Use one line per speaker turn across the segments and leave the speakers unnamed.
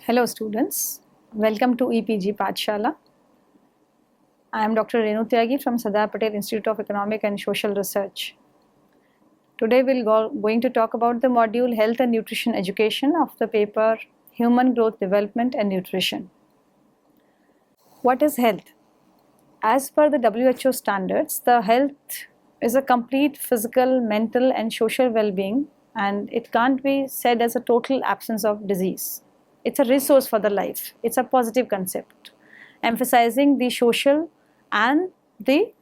Hello students, welcome to EPG Pathshala. I am Dr. Renu Tyagi from Sardar Patel Institute of Economic and Social Research. Today we are going to talk about the module Health and Nutrition Education of the paper Human Growth, Development and Nutrition. What is health? As per the WHO standards, the health is a complete physical, mental and social well-being, and it can't be said as a total absence of disease. It's a resource for the life. It's a positive concept, emphasizing the social and the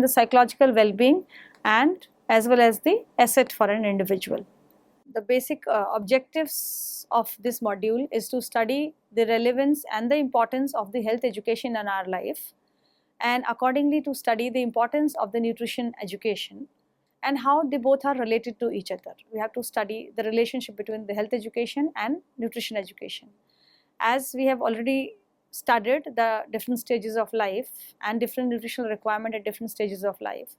psychological well-being, and as well as the asset for an individual. The basic objectives of this module is to study the relevance and the importance of the health education in our life, and accordingly to study the importance of the nutrition education and how they both are related to each other. We have to study the relationship between the health education and nutrition education. As we have already studied the different stages of life and different nutritional requirement at different stages of life,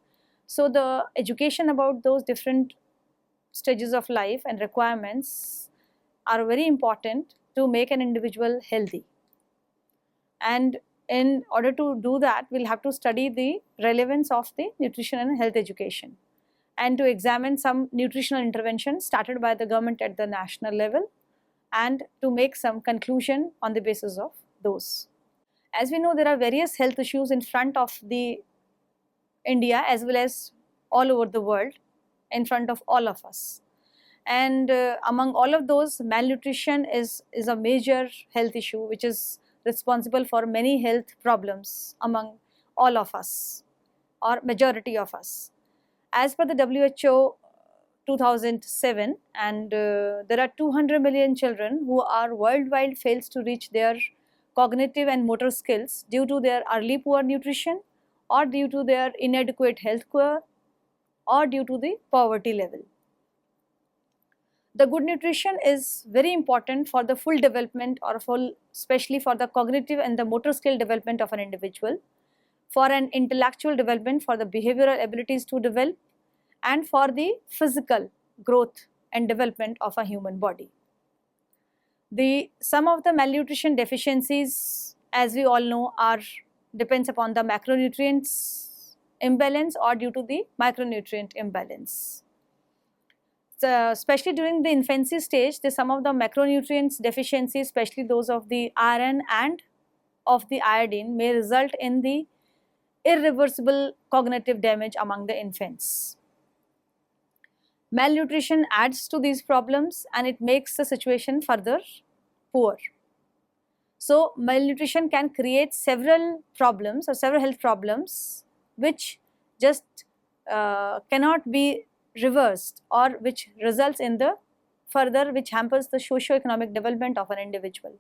so the education about those different stages of life and requirements are very important to make an individual healthy. And in order to do that, we'll have to study the relevance of the nutrition and health education, and to examine some nutritional interventions started by the government at the national level, and to make some conclusion on the basis of those. As we know, there are various health issues in front of the India as well as all over the world, in front of all of us. And among all of those, malnutrition is a major health issue which is responsible for many health problems among all of us, or majority of us. As per the WHO 2007, and there are 200 million children who are worldwide fails to reach their cognitive and motor skills due to their early poor nutrition, or due to their inadequate health care, or due to the poverty level. The good nutrition is very important for the full development, or especially for the cognitive and the motor skill development of an individual, for an intellectual development, for the behavioral abilities to develop, and for the physical growth and development of a human body. Some of the malnutrition deficiencies, as we all know, depends upon the macronutrients imbalance or due to the micronutrient imbalance. So, especially during the infancy stage, some of the macronutrients deficiencies, especially those of the iron and of the iodine, may result in the irreversible cognitive damage among the infants. Malnutrition adds to these problems and it makes the situation further poor. So malnutrition can create several problems or several health problems which just cannot be reversed, or which results in the further, which hampers the socio-economic development of an individual.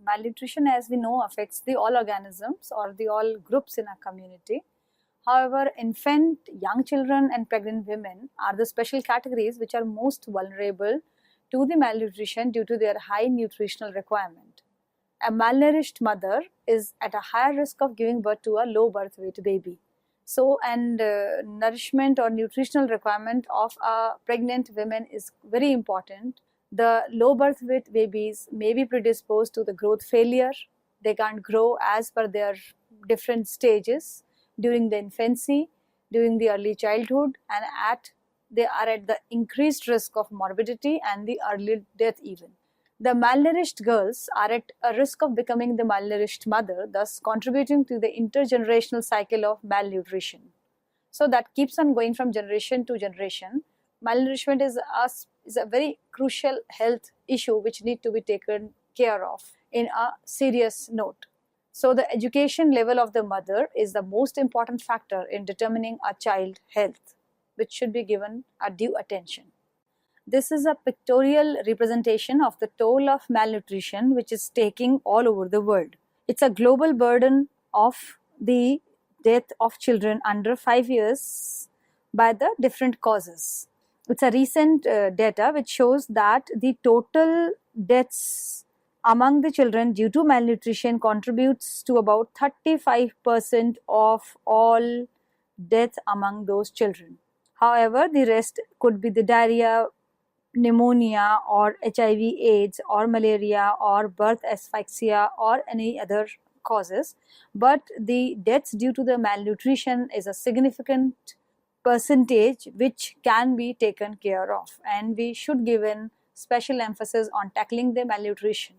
Malnutrition, as we know, affects the all organisms or the all groups in a community. However, infant, young children and pregnant women are the special categories which are most vulnerable to the malnutrition due to their high nutritional requirement. A malnourished mother is at a higher risk of giving birth to a low birth weight baby. So, and nourishment or nutritional requirement of a pregnant woman is very important. The low birth weight babies may be predisposed to the growth failure. They can't grow as per their different stages during the infancy, during the early childhood, and they are at the increased risk of morbidity and the early death even. The malnourished girls are at a risk of becoming the malnourished mother, thus contributing to the intergenerational cycle of malnutrition. So that keeps on going from generation to generation. Malnourishment is a very crucial health issue which need to be taken care of in a serious note. So the education level of the mother is the most important factor in determining a child's health, which should be given a due attention. This is a pictorial representation of the toll of malnutrition which is taking all over the world. It's a global burden of the death of children under 5 years by the different causes. It's a recent data which shows that the total deaths among the children due to malnutrition contributes to about 35% of all deaths among those children. However, the rest could be the diarrhea, pneumonia or HIV AIDS or malaria or birth asphyxia or any other causes, but the deaths due to the malnutrition is a significant percentage which can be taken care of, and we should give in special emphasis on tackling the malnutrition.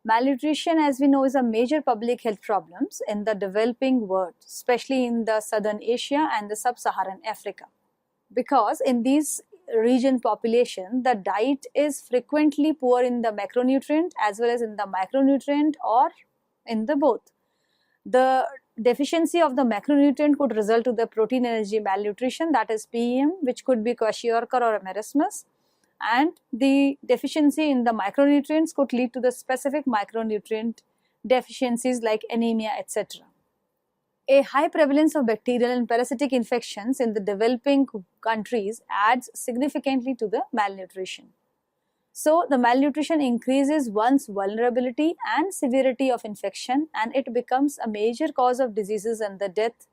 Malnutrition, as we know, is a major public health problems in the developing world, especially in the southern Asia and the sub-Saharan Africa, because in these region population the diet is frequently poor in the macronutrient as well as in the micronutrient or in the both. The deficiency of the macronutrient could result to the protein energy malnutrition, that is PEM, which could be kwashiorkor or marasmus, and the deficiency in the micronutrients could lead to the specific micronutrient deficiencies like anemia, etc. A high prevalence of bacterial and parasitic infections in the developing countries adds significantly to the malnutrition. So, the malnutrition increases one's vulnerability and severity of infection, and it becomes a major cause of diseases and the death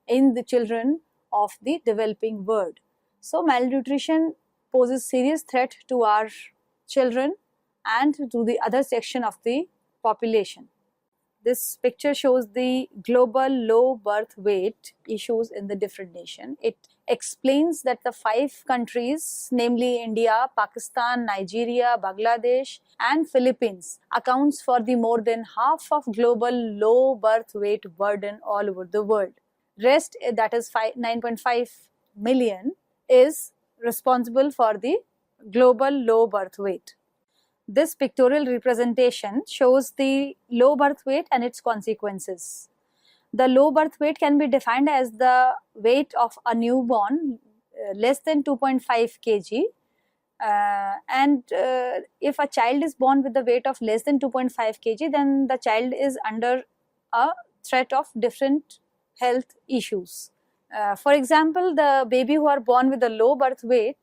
in the children of the developing world. So, malnutrition poses serious threat to our children and to the other section of the population. This picture shows the global low birth weight issues in the different nations. It explains that the 5 countries, namely India, Pakistan, Nigeria, Bangladesh and Philippines, accounts for the more than half of global low birth weight burden all over the world. Rest, that is 9.5 million, is responsible for the global low birth weight. This pictorial representation shows the low birth weight and its consequences. The low birth weight can be defined as the weight of a newborn less than 2.5 kg, and if a child is born with the weight of less than 2.5 kg, then the child is under a threat of different health issues. For example, the baby who are born with a low birth weight,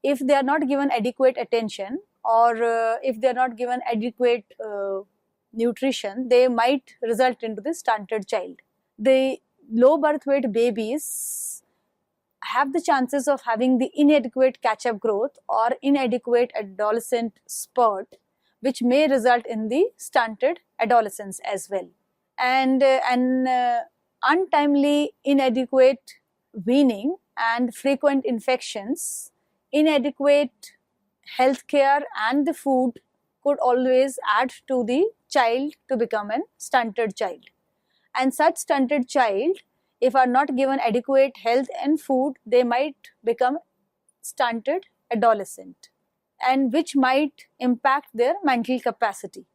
if they are not given adequate attention or if they are not given adequate nutrition, they might result into the stunted child. The low birth weight babies have the chances of having the inadequate catch-up growth or inadequate adolescent spurt, which may result in the stunted adolescence as well. And untimely inadequate weaning and frequent infections, inadequate health care and the food could always add to the child to become a stunted child. And such stunted child, if are not given adequate health and food, they might become stunted adolescent, and which might impact their mental capacity.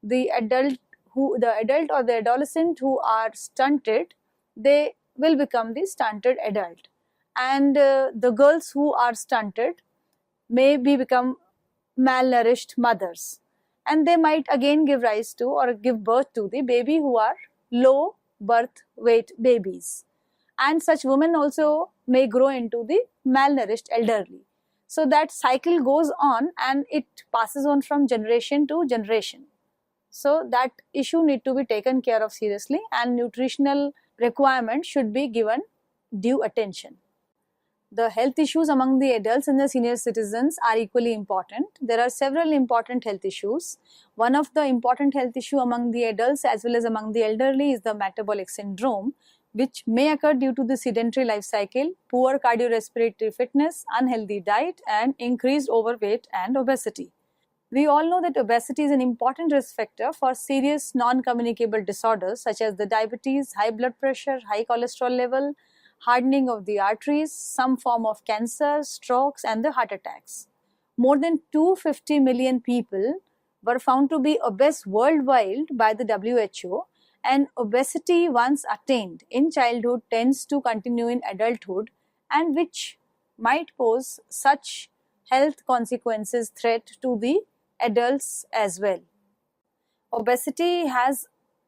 The adult or the adolescent who are stunted, they will become the stunted adult, and the girls who are stunted may become malnourished mothers, and they might again give rise to or give birth to the baby who are low birth weight babies, and such women also may grow into the malnourished elderly. So that cycle goes on and it passes on from generation to generation. So that issue need to be taken care of seriously, and nutritional requirements should be given due attention. The health issues among the adults and the senior citizens are equally important. There are several important health issues. One of the important health issue among the adults as well as among the elderly is the metabolic syndrome, which may occur due to the sedentary life cycle, poor cardiorespiratory fitness, unhealthy diet, and increased overweight and obesity. We all know that obesity is an important risk factor for serious non-communicable disorders such as the diabetes, high blood pressure, high cholesterol level, hardening of the arteries, some form of cancer, strokes, and the heart attacks. More than 250 million people were found to be obese worldwide by the WHO, and obesity once attained in childhood tends to continue in adulthood, and which might pose such health consequences threat to the adults as well. Obesity has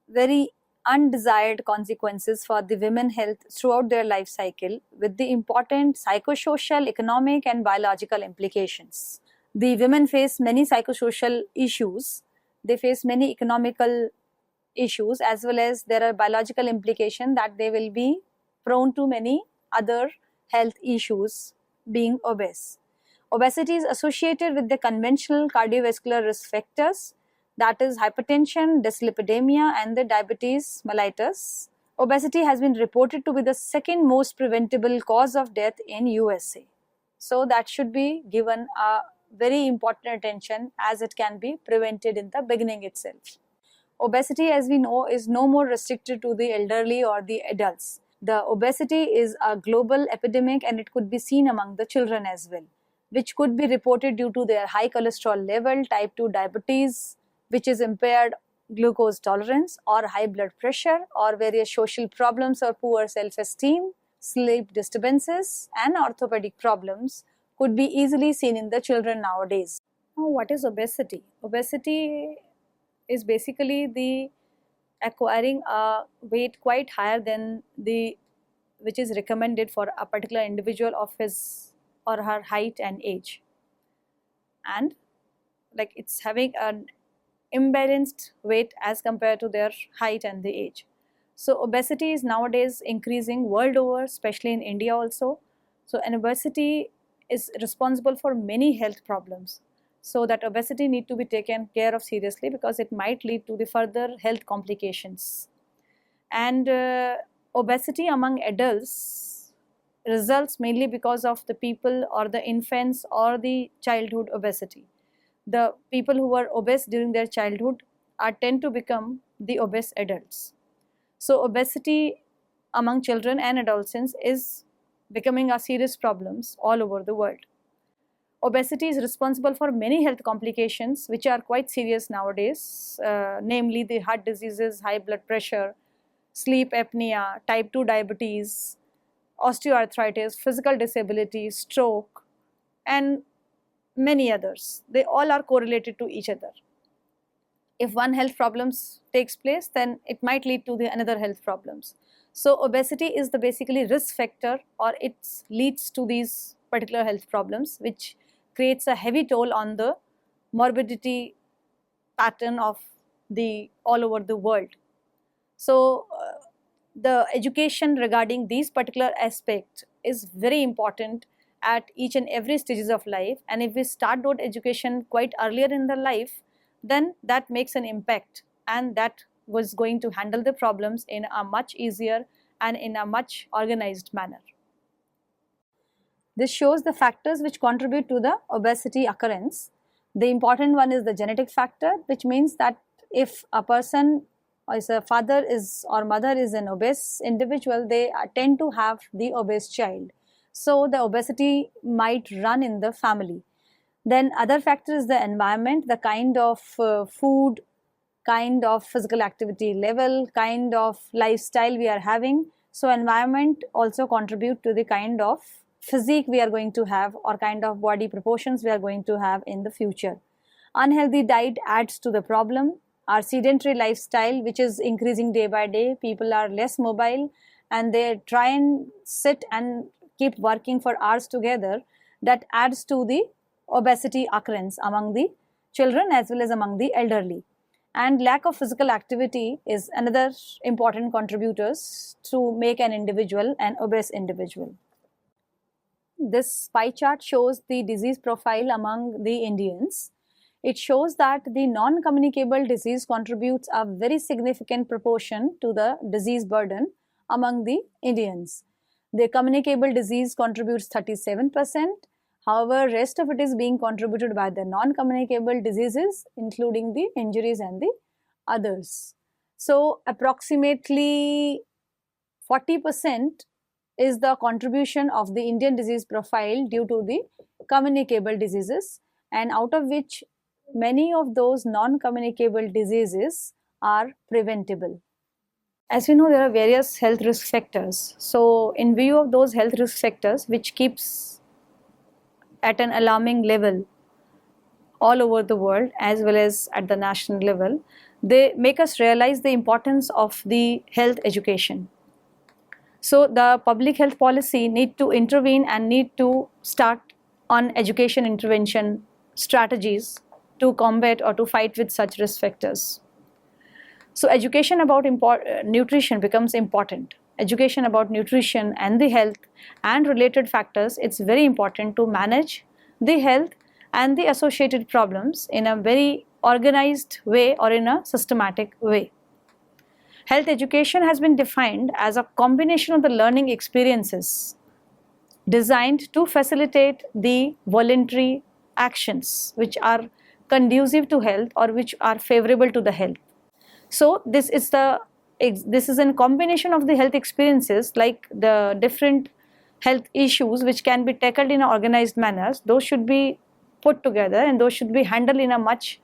very undesired consequences for the women's health throughout their life cycle, with the important psychosocial, economic and biological implications. The women face many psychosocial issues, they face many economical issues, as well as there are biological implications that they will be prone to many other health issues being obese. Obesity is associated with the conventional cardiovascular risk factors, that is hypertension, dyslipidemia, and the diabetes mellitus. Obesity has been reported to be the second most preventable cause of death in USA. So that should be given a very important attention, as it can be prevented in the beginning itself. Obesity, as we know, is no more restricted to the elderly or the adults. The obesity is a global epidemic, and it could be seen among the children as well, which could be reported due to their high cholesterol level, type 2 diabetes, which is impaired glucose tolerance, or high blood pressure, or various social problems or poor self-esteem, sleep disturbances, and orthopedic problems could be easily seen in the children nowadays. Now, what is obesity? Obesity is basically the acquiring a weight quite higher than the which is recommended for a particular individual of his or her height and age, and like it's having an imbalanced weight as compared to their height and the age. So obesity is nowadays increasing world over, especially in India also. So and obesity is responsible for many health problems. So that obesity need to be taken care of seriously, because it might lead to the further health complications. And obesity among adults results mainly because of the people or the infants or the childhood obesity. The people who were obese during their childhood tend to become the obese adults. So obesity among children and adolescents is becoming a serious problem all over the world. Obesity is responsible for many health complications which are quite serious nowadays, namely the heart diseases, high blood pressure, sleep apnea, type 2 diabetes, osteoarthritis, physical disability, stroke, and many others. They all are correlated to each other. If one health problems takes place, then it might lead to the another health problems. So obesity is the basically risk factor, or it leads to these particular health problems, which creates a heavy toll on the morbidity pattern of the all over the world. So the education regarding these particular aspects is very important at each and every stages of life, and if we start that education quite earlier in the life, then that makes an impact, and that was going to handle the problems in a much easier and in a much organized manner. This shows the factors which contribute to the obesity occurrence. The important one is the genetic factor, which means that if a person or a father is or mother is an obese individual, they tend to have the obese child. So the obesity might run in the family. Then other factor is the environment, the kind of food, kind of physical activity level, kind of lifestyle we are having. So environment also contribute to the kind of physique we are going to have or kind of body proportions we are going to have in the future. Unhealthy diet adds to the problem. Our sedentary lifestyle, which is increasing day by day, people are less mobile and they try and sit and keep working for hours together, that adds to the obesity occurrence among the children as well as among the elderly. And lack of physical activity is another important contributors to make an individual an obese individual. This pie chart shows the disease profile among the Indians. It shows that the non-communicable disease contributes a very significant proportion to the disease burden among the Indians. The communicable disease contributes 37%. However, rest of it is being contributed by the non-communicable diseases, including the injuries and the others. So approximately 40% is the contribution of the Indian disease profile due to the communicable diseases, and out of which many of those non-communicable diseases are preventable. As we know, there are various health risk factors. So in view of those health risk factors, which keeps at an alarming level all over the world as well as at the national level, they make us realize the importance of the health education. So the public health policy need to intervene and need to start on education intervention strategies to combat or to fight with such risk factors. So education about nutrition becomes important. Education about nutrition and the health and related factors, it's very important to manage the health and the associated problems in a very organized way or in a systematic way. Health education has been defined as a combination of the learning experiences designed to facilitate the voluntary actions which are conducive to health or which are favorable to the health. So this is a combination of the health experiences, like the different health issues which can be tackled in an organized manner. Those should be put together and those should be handled in a much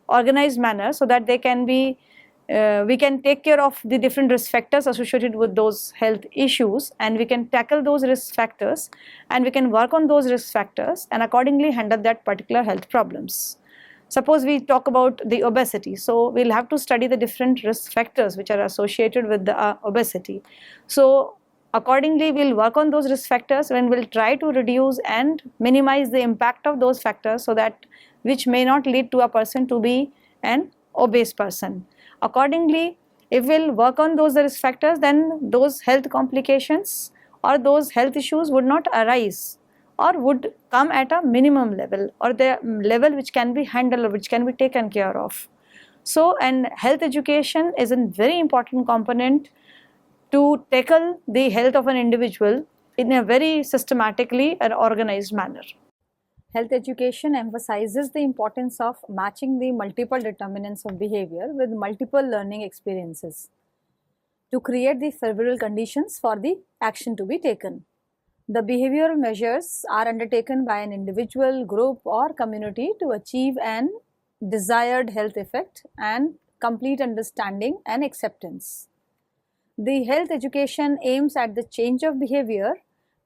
organized manner so that they can be we can take care of the different risk factors associated with those health issues, and we can tackle those risk factors and we can work on those risk factors and accordingly handle that particular health problems. Suppose we talk about the obesity, so we'll have to study the different risk factors which are associated with the obesity. So accordingly we'll work on those risk factors and we'll try to reduce and minimize the impact of those factors so that which may not lead to a person to be an obese person. Accordingly, if we'll work on those risk factors, then those health complications or those health issues would not arise or would come at a minimum level or the level which can be handled or which can be taken care of. So, and health education is a very important component to tackle the health of an individual in a very systematically and organized manner. Health education emphasizes the importance of matching the multiple determinants of behavior with multiple learning experiences to create the favorable conditions for the action to be taken. The behavioral measures are undertaken by an individual, group or community to achieve an desired health effect and complete understanding and acceptance. The health education aims at the change of behavior,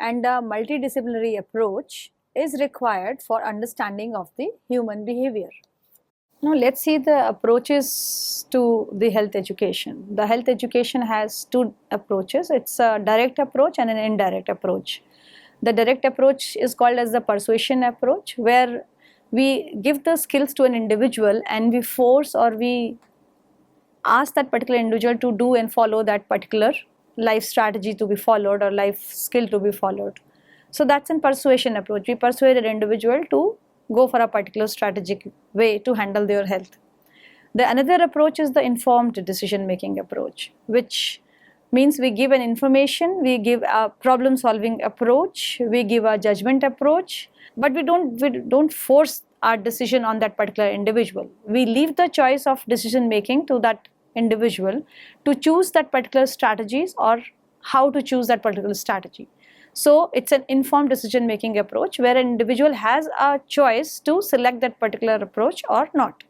and a multidisciplinary approach is required for understanding of the human behavior. Now let's see the approaches to the health education. The health education has two approaches. It's a direct approach and an indirect approach. The direct approach is called as the persuasion approach, where we give the skills to an individual and we force or we ask that particular individual to do and follow that particular life strategy to be followed or life skill to be followed. So that's in persuasion approach. We persuade an individual to go for a particular strategic way to handle their health. The another approach is the informed decision making approach, which means we give an information, we give a problem solving approach, we give a judgment approach, but we don't force our decision on that particular individual. We leave the choice of decision making to that individual to choose that particular strategies or how to choose that particular strategy. So it's an informed decision making approach where an individual has a choice to select that particular approach or not.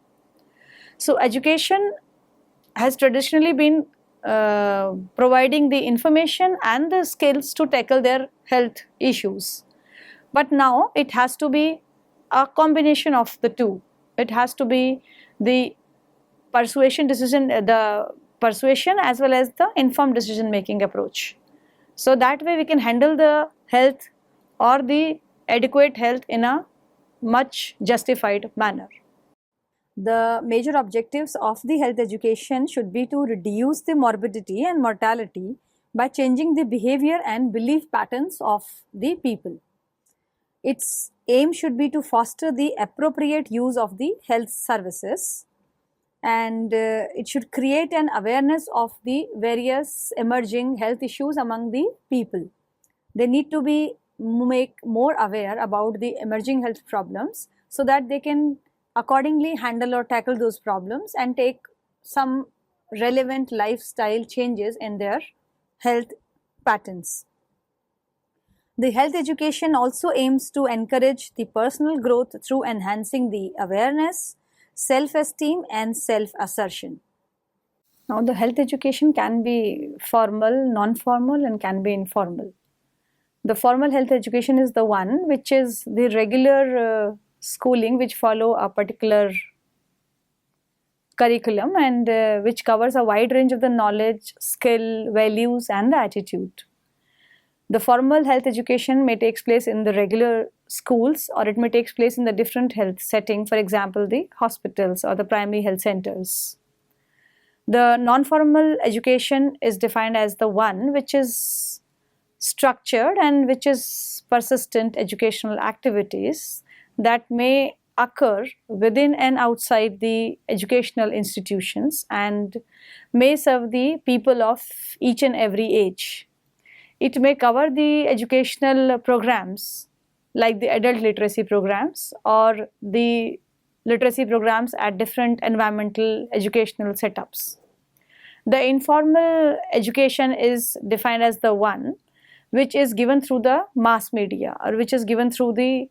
So education has traditionally been providing the information and the skills to tackle their health issues. But now it has to be a combination of the two. It has to be the persuasion as well as the informed decision making approach. So that way we can handle the health or the adequate health in a much justified manner. The major objectives of the health education should be to reduce the morbidity and mortality by changing the behavior and belief patterns of the people. Its aim should be to foster the appropriate use of the health services, and it should create an awareness of the various emerging health issues among the people. They need to be make more aware about the emerging health problems so that they can accordingly handle or tackle those problems and take some relevant lifestyle changes in their health patterns. The health education also aims to encourage the personal growth through enhancing the awareness, self-esteem and self-assertion. Now the health education can be formal, non-formal and can be informal. The formal health education is the one which is the regular schooling which follow a particular curriculum and which covers a wide range of the knowledge, skill, values and the attitude. The formal health education may take place in the regular schools or it may take place in the different health setting, for example the hospitals or the primary health centers. The non-formal education is defined as the one which is structured and which is persistent educational activities that may occur within and outside the educational institutions and may serve the people of each and every age. It may cover the educational programs like the adult literacy programs or the literacy programs at different environmental educational setups. The informal education is defined as the one which is given through the mass media or which is given through the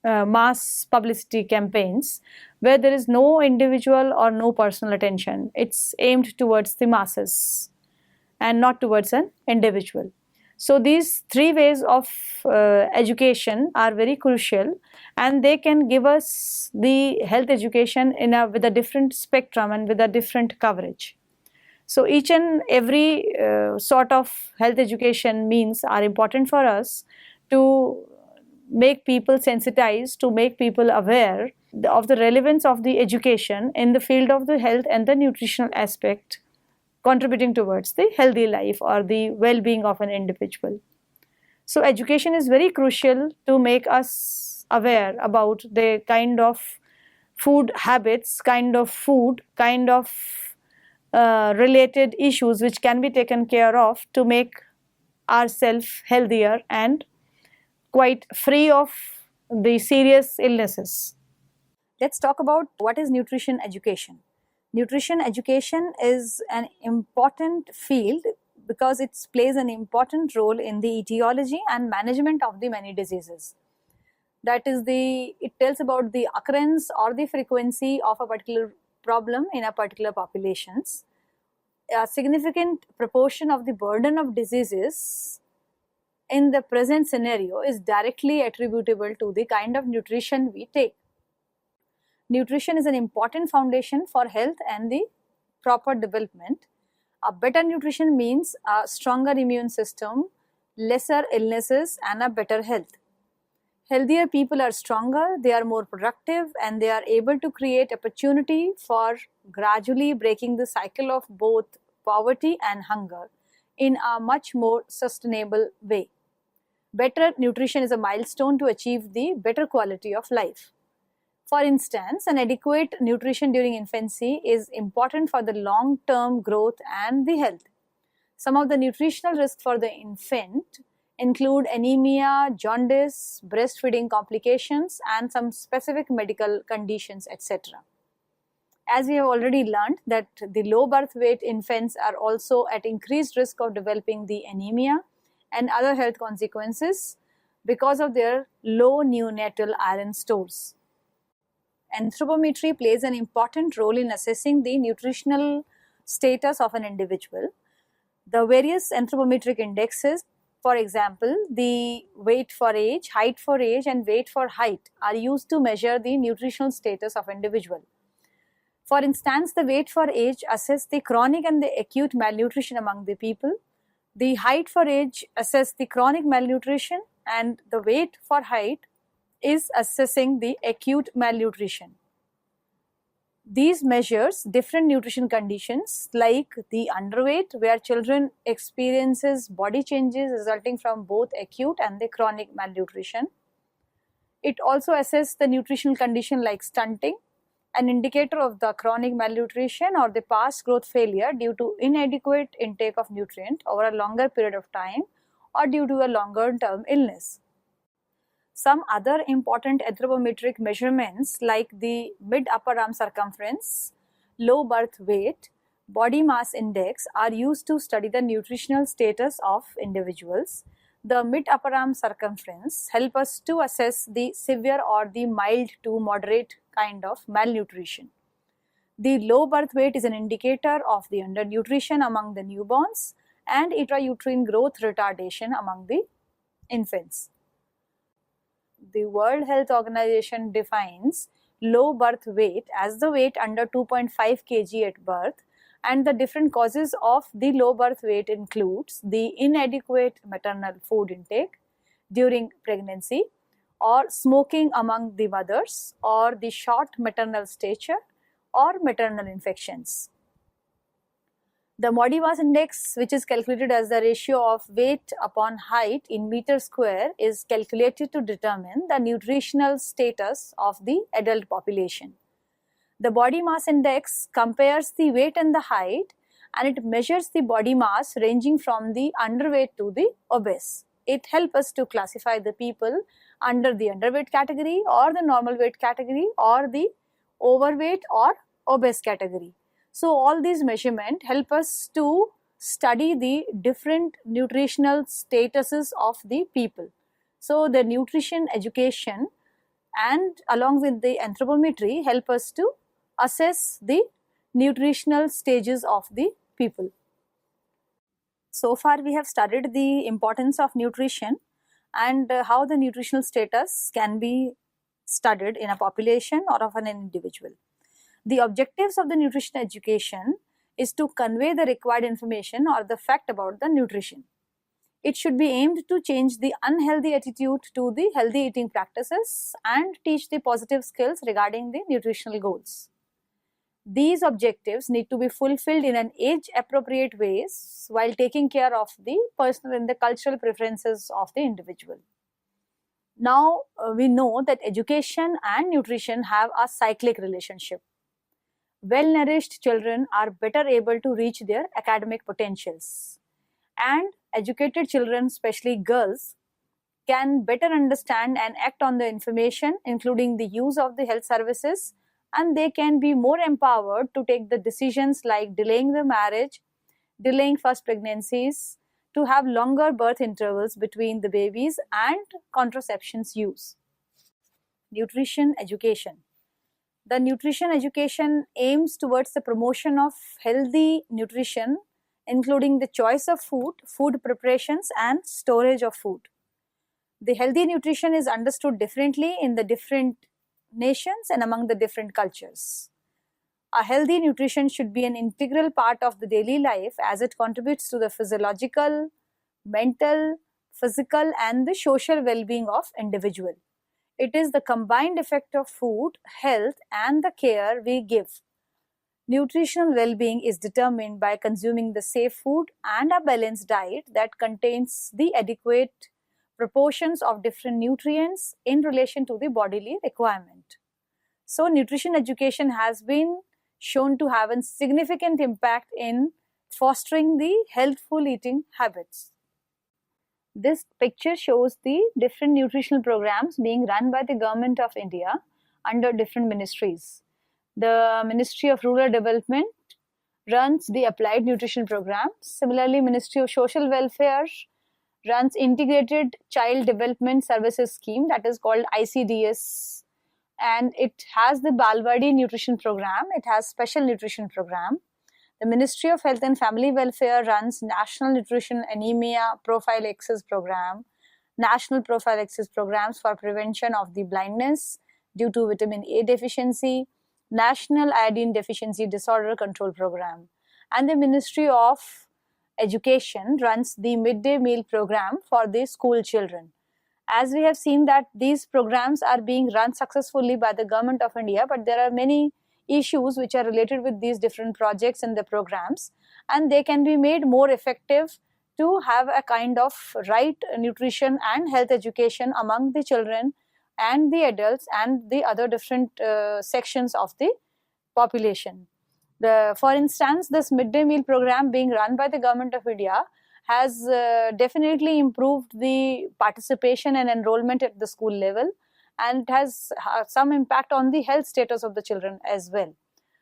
mass publicity campaigns where there is no individual or no personal attention. It's aimed towards the masses and not towards an individual. So these three ways of education are very crucial, and they can give us the health education with a different spectrum and with a different coverage. So each and every sort of health education means are important for us to make people sensitized, to make people aware of the relevance of the education in the field of the health and the nutritional aspect, contributing towards the healthy life or the well-being of an individual. So education is very crucial to make us aware about the kind of food habits, kind of food, kind of related issues which can be taken care of to make ourselves healthier and quite free of the serious illnesses. Let's talk about what is nutrition education. Nutrition education is an important field because it plays an important role in the etiology and management of the many diseases. That is, it tells about the occurrence or the frequency of a particular problem in a particular populations. A significant proportion of the burden of diseases in the present scenario is directly attributable to the kind of nutrition we take. Nutrition is an important foundation for health and the proper development. A better nutrition means a stronger immune system, lesser illnesses, and a better health. Healthier people are stronger, they are more productive, and they are able to create opportunity for gradually breaking the cycle of both poverty and hunger in a much more sustainable way. Better nutrition is a milestone to achieve the better quality of life. For instance, an adequate nutrition during infancy is important for the long-term growth and the health. Some of the nutritional risks for the infant include anemia, jaundice, breastfeeding complications, and some specific medical conditions, etc. As we have already learned that the low birth weight infants are also at increased risk of developing the anemia and other health consequences because of their low neonatal iron stores. Anthropometry plays an important role in assessing the nutritional status of an individual. The various anthropometric indexes, for example, the weight for age, height for age, and weight for height, are used to measure the nutritional status of an individual. For instance, the weight for age assesses the chronic and the acute malnutrition among the people. The height for age assesses the chronic malnutrition, and the weight for height is assessing the acute malnutrition. These measures different nutrition conditions like the underweight, where children experiences body changes resulting from both acute and the chronic malnutrition. It also assesses the nutritional condition like stunting, an indicator of the chronic malnutrition or the past growth failure due to inadequate intake of nutrient over a longer period of time or due to a longer term illness. Some other important anthropometric measurements like the mid-upper arm circumference, low birth weight, body mass index are used to study the nutritional status of individuals. The mid-upper arm circumference help us to assess the severe or the mild to moderate kind of malnutrition. The low birth weight is an indicator of the undernutrition among the newborns and intrauterine growth retardation among the infants. The World Health Organization defines low birth weight as the weight under 2.5 kg at birth, and the different causes of the low birth weight includes the inadequate maternal food intake during pregnancy, or smoking among the mothers, or the short maternal stature, or maternal infections. The body mass index, which is calculated as the ratio of weight upon height in meter square, is calculated to determine the nutritional status of the adult population. The body mass index compares the weight and the height, and it measures the body mass ranging from the underweight to the obese. It helps us to classify the people under the underweight category or the normal weight category or the overweight or obese category. So all these measurements help us to study the different nutritional statuses of the people. So the nutrition education and along with the anthropometry help us to assess the nutritional stages of the people. So far we have studied the importance of nutrition and how the nutritional status can be studied in a population or of an individual. The objectives of the nutrition education is to convey the required information or the fact about the nutrition. It should be aimed to change the unhealthy attitude to the healthy eating practices and teach the positive skills regarding the nutritional goals. These objectives need to be fulfilled in an age-appropriate ways while taking care of the personal and the cultural preferences of the individual. Now we know that education and nutrition have a cyclic relationship. Well-nourished children are better able to reach their academic potentials, and educated children, especially girls, can better understand and act on the information, including the use of the health services, and they can be more empowered to take the decisions like delaying the marriage, delaying first pregnancies, to have longer birth intervals between the babies, and contraception's use. Nutrition education. The nutrition education aims towards the promotion of healthy nutrition, including the choice of food, food preparations, and storage of food. The healthy nutrition is understood differently in the different nations and among the different cultures. A healthy nutrition should be an integral part of the daily life as it contributes to the physiological, mental, physical, and the social well-being of individual. It is the combined effect of food, health, and the care we give. Nutritional well-being is determined by consuming the safe food and a balanced diet that contains the adequate proportions of different nutrients in relation to the bodily requirement. So nutrition education has been shown to have a significant impact in fostering the healthful eating habits. This picture shows the different nutritional programs being run by the Government of India under different ministries. The Ministry of Rural Development runs the Applied Nutrition Program. Similarly, Ministry of Social Welfare runs Integrated Child Development Services Scheme, that is called ICDS, and it has the Balwadi Nutrition Program. It has Special Nutrition Program. The Ministry of Health and Family Welfare runs National Nutrition Anemia Prophylaxis Program, National Prophylaxis Programs for Prevention of the Blindness due to Vitamin A deficiency, National Iodine Deficiency Disorder Control Program. And the Ministry of Education runs the Midday Meal Program for the school children. As we have seen that these programs are being run successfully by the Government of India, but there are many issues which are related with these different projects and the programs, and they can be made more effective to have a kind of right nutrition and health education among the children and the adults and the other different sections of the population. For instance, this midday meal program being run by the Government of India has definitely improved the participation and enrollment at the school level, and it has some impact on the health status of the children as well.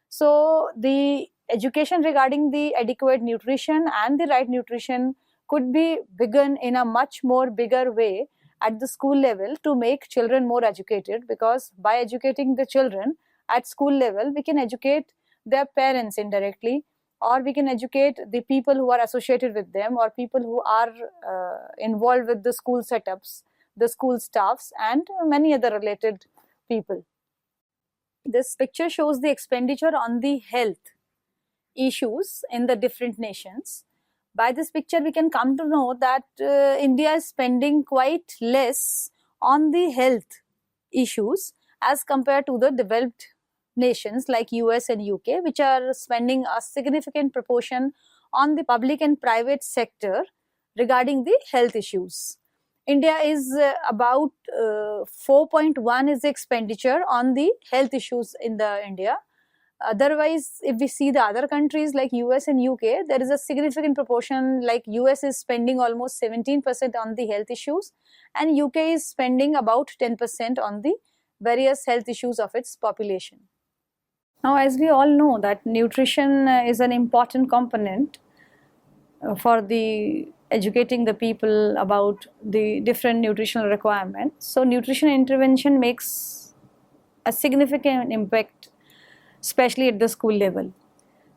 So the education regarding the adequate nutrition and the right nutrition could be begun in a much more bigger way at the school level to make children more educated, because by educating the children at school level, we can educate their parents indirectly, or we can educate the people who are associated with them, or people who are involved with the school setups, the school staffs, and many other related people. This picture shows the expenditure on the health issues in the different nations. By this picture, we can come to know that India is spending quite less on the health issues as compared to the developed nations like US and UK, which are spending a significant proportion on the public and private sector regarding the health issues. India is about 4.1 is the expenditure on the health issues in the India. Otherwise, if we see the other countries like US and UK, there is a significant proportion, like US is spending almost 17% on the health issues and UK is spending about 10% on the various health issues of its population. Now, as we all know that nutrition is an important component for the educating the people about the different nutritional requirements. So nutrition intervention makes a significant impact, especially at the school level.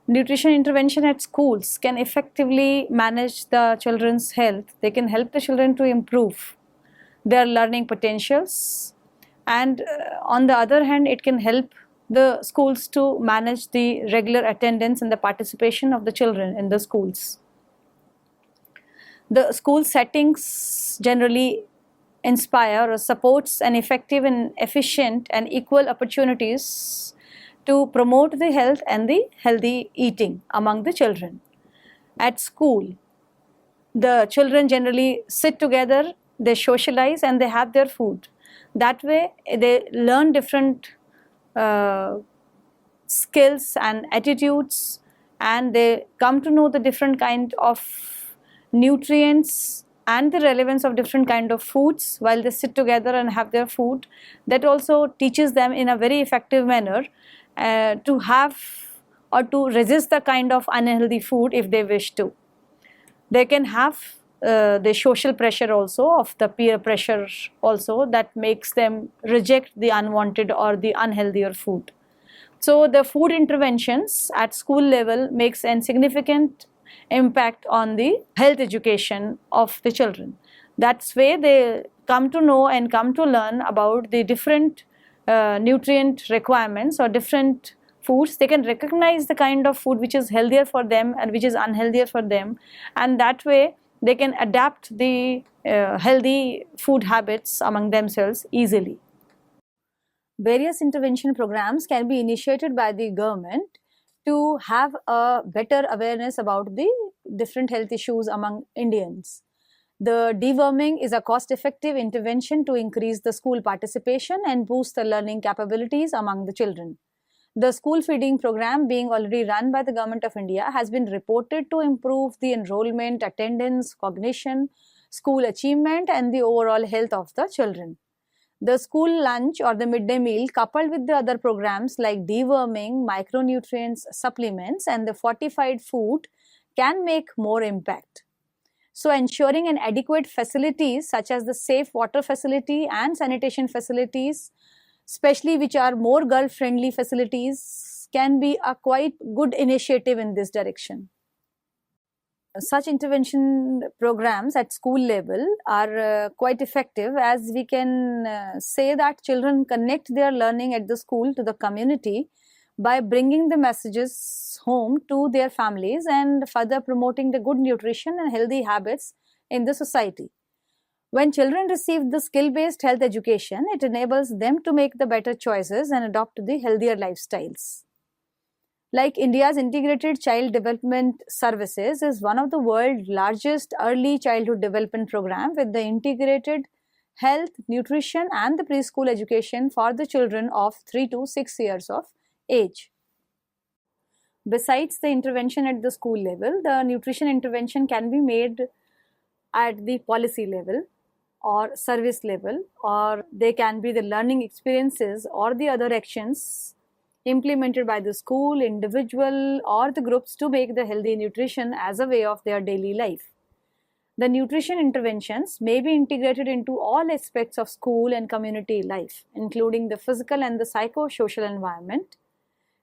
Nutrition intervention at schools can effectively manage the children's health. They can help the children to improve their learning potentials, and on the other hand, it can help the schools to manage the regular attendance and the participation of the children in the schools. The school settings generally inspire or supports an effective and efficient and equal opportunities to promote the health and the healthy eating among the children. At school, the children generally sit together, they socialize and they have their food. That way they learn different skills and attitudes, and they come to know the different kind of nutrients and the relevance of different kind of foods while they sit together and have their food. That also teaches them in a very effective manner to have or to resist the kind of unhealthy food if they wish to. They can have the social pressure also, of the peer pressure also, that makes them reject the unwanted or the unhealthier food. So the food interventions at school level makes a significant impact on the health education of the children. That's way they come to know and come to learn about the different nutrient requirements or different foods. They can recognize the kind of food which is healthier for them and which is unhealthier for them, and that way they can adapt the healthy food habits among themselves easily. Various intervention programs can be initiated by the government to have a better awareness about the different health issues among Indians. The deworming is a cost-effective intervention to increase the school participation and boost the learning capabilities among the children. The school feeding program, being already run by the Government of India, has been reported to improve the enrollment, attendance, cognition, school achievement and the overall health of the children. The school lunch or the midday meal, coupled with the other programs like deworming, micronutrients, supplements and the fortified food, can make more impact. So ensuring an adequate facilities such as the safe water facility and sanitation facilities, especially which are more girl-friendly facilities, can be a quite good initiative in this direction. Such intervention programs at school level are quite effective, as we can say that children connect their learning at the school to the community by bringing the messages home to their families and further promoting the good nutrition and healthy habits in the society. When children receive the skill-based health education, it enables them to make the better choices and adopt the healthier lifestyles. Like India's Integrated Child Development Services is one of the world's largest early childhood development program with the integrated health, nutrition and the preschool education for the children of 3 to 6 years of age. Besides the intervention at the school level, the nutrition intervention can be made at the policy level or service level, or they can be the learning experiences or the other actions implemented by the school, individual or the groups to make the healthy nutrition as a way of their daily life. The nutrition interventions may be integrated into all aspects of school and community life, including the physical and the psycho-social environment,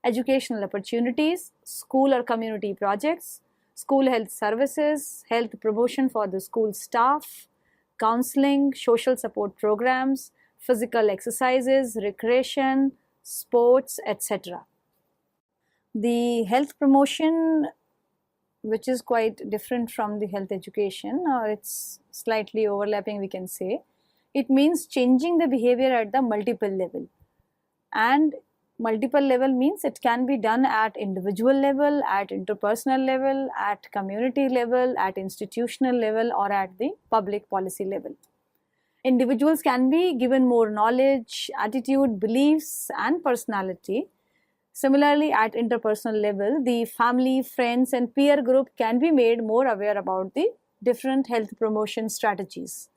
educational opportunities, school or community projects, school health services, health promotion for the school staff, counseling, social support programs, physical exercises, recreation, sports, etc. The health promotion, which is quite different from the health education, or it's slightly overlapping, we can say, it means changing the behavior at the multiple level. And Multiple level means it can be done at individual level, at interpersonal level, at community level, at institutional level, or at the public policy level. Individuals can be given more knowledge, attitude, beliefs, and personality. Similarly, at interpersonal level, the family, friends, and peer group can be made more aware about the different health promotion strategies.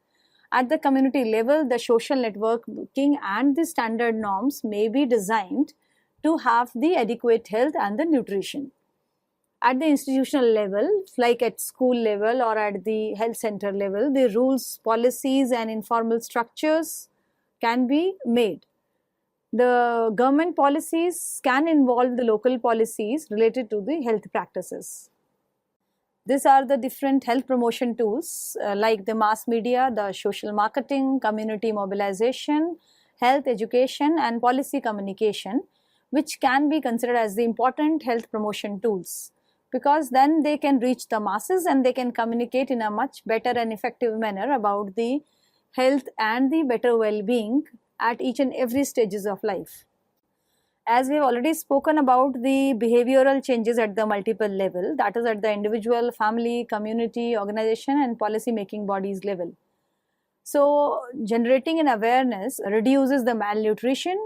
At the community level, the social networking and the standard norms may be designed to have the adequate health and the nutrition. At the institutional level, like at school level or at the health center level, the rules, policies, and informal structures can be made. The government policies can involve the local policies related to the health practices. These are the different health promotion tools like the mass media, the social marketing, community mobilization, health education, and policy communication, which can be considered as the important health promotion tools, because then they can reach the masses and they can communicate in a much better and effective manner about the health and the better well-being at each and every stages of life. As we have already spoken about the behavioral changes at the multiple level, that is at the individual, family, community, organization, and policy making bodies level. So generating an awareness reduces the malnutrition,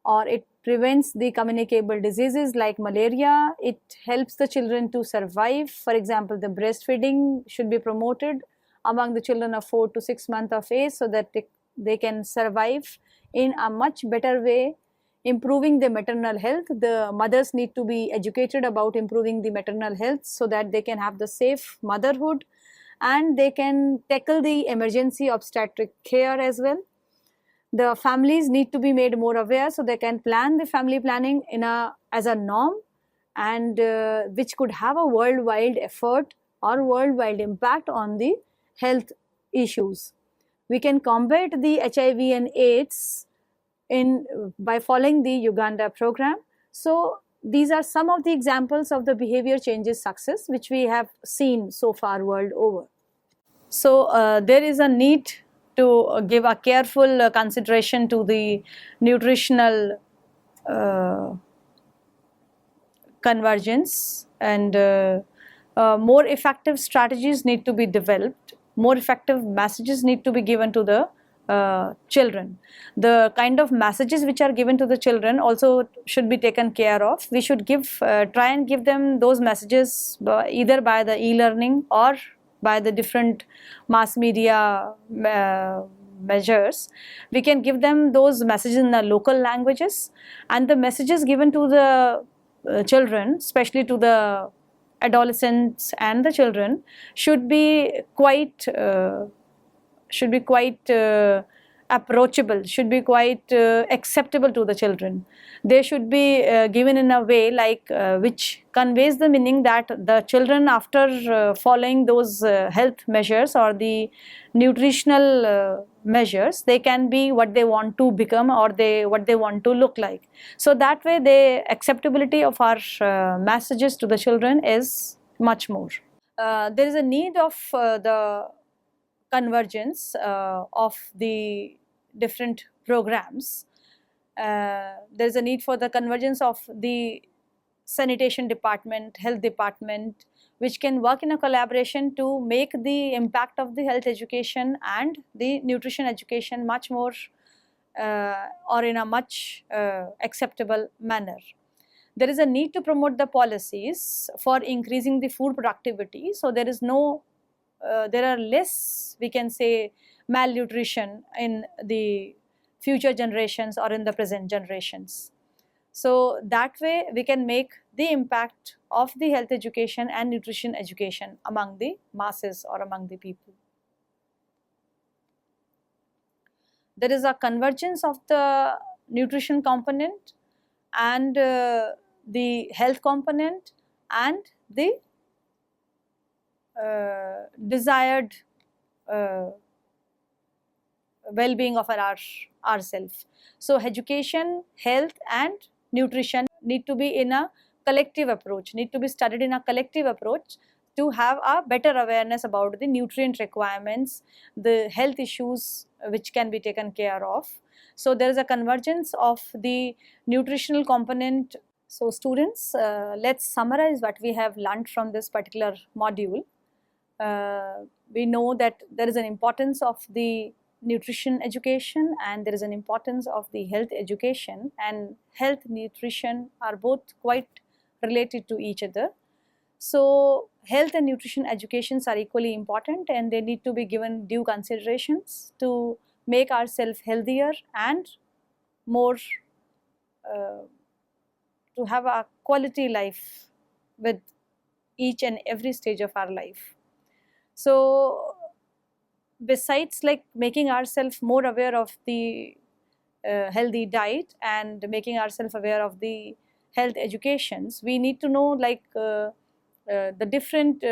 or it prevents the communicable diseases like malaria. It helps the children to survive. For example, the breastfeeding should be promoted among the children of 4 to 6 months of age so that they can survive in a much better way. Improving the maternal health, the mothers need to be educated about improving the maternal health so that they can have the safe motherhood and they can tackle the emergency obstetric care as well. The families need to be made more aware so they can plan the family planning as a norm, and which could have a worldwide effort or worldwide impact on the health issues. We can combat the HIV and AIDS by following the Uganda program. So these are some of the examples of the behavior changes success which we have seen so far world over. So there is a need to give a careful consideration to the nutritional convergence, and more effective strategies need to be developed, more effective messages need to be given to the children. The kind of messages which are given to the children also should be taken care of. We should try and give them those messages either by the e-learning or by the different mass media measures. We can give them those messages in the local languages, and the messages given to the children, especially to the adolescents and the children, should be quite approachable, should be quite acceptable to the children. They should be given in a way which conveys the meaning that the children, after following those health measures or the nutritional measures, they can be what they want to become or what they want to look like. So that way the acceptability of our messages to the children is much more. There is a need of the convergence of the different programs. There is a need for the convergence of the sanitation department, health department, which can work in a collaboration to make the impact of the health education and the nutrition education much more or in a much acceptable manner. There is a need to promote the policies for increasing the food productivity, so there are less, we can say, malnutrition in the future generations or in the present generations. So that way we can make the impact of the health education and nutrition education among the masses or among the people. There is a convergence of the nutrition component and the health component and the desired well-being of ourselves. So education, health and nutrition need to be in a collective approach, need to be studied in a collective approach to have a better awareness about the nutrient requirements, the health issues which can be taken care of. So there is a convergence of the nutritional component. So students, let's summarize what we have learned from this particular module. We know that there is an importance of the nutrition education and there is an importance of the health education, and health nutrition are both quite related to each other. So health and nutrition educations are equally important and they need to be given due considerations to make ourselves healthier and more to have a quality life with each and every stage of our life. So besides like making ourselves more aware of the healthy diet and making ourselves aware of the health educations, we need to know like the different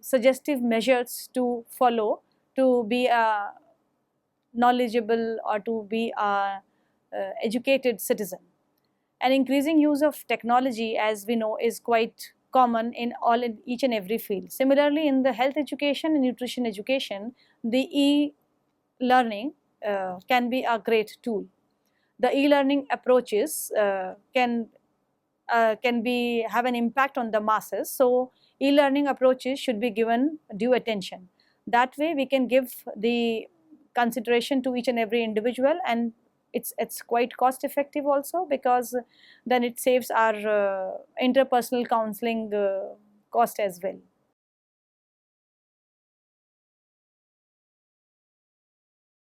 suggestive measures to follow to be a knowledgeable or to be a educated citizen. An increasing use of technology, as we know, is quite common in each and every field. Similarly, in the health education and nutrition education, the e-learning can be a great tool. The e-learning approaches can have an impact on the masses. So e-learning approaches should be given due attention. That way we can give the consideration to each and every individual, and it's quite cost effective also, because then it saves our interpersonal counseling cost as well.